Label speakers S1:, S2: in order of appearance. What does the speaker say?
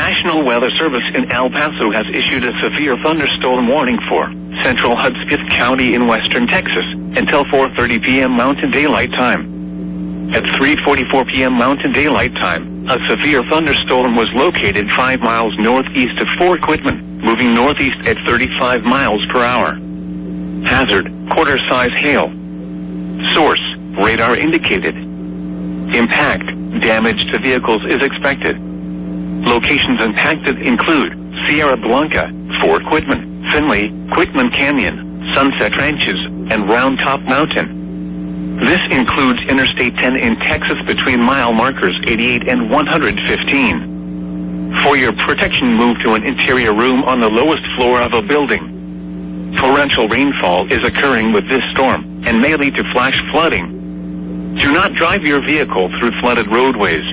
S1: National Weather Service in El Paso has issued a severe thunderstorm warning for central Hudspeth County in western Texas until 4:30 p.m. Mountain Daylight Time. At 3:44 p.m. Mountain Daylight Time, a severe thunderstorm was located 5 miles northeast of Fort Quitman, moving northeast at 35 miles per hour. Hazard, quarter-size hail. Source, radar indicated. Impact, damage to vehicles is expected. Locations impacted include Sierra Blanca, Fort Quitman, Finley, Quitman Canyon, Sunset Ranches, and Round Top Mountain. This includes Interstate 10 in Texas between mile markers 88 and 115. For your protection, move to an interior room on the lowest floor of a building. Torrential rainfall is occurring with this storm and may lead to flash flooding. Do not drive your vehicle through flooded roadways.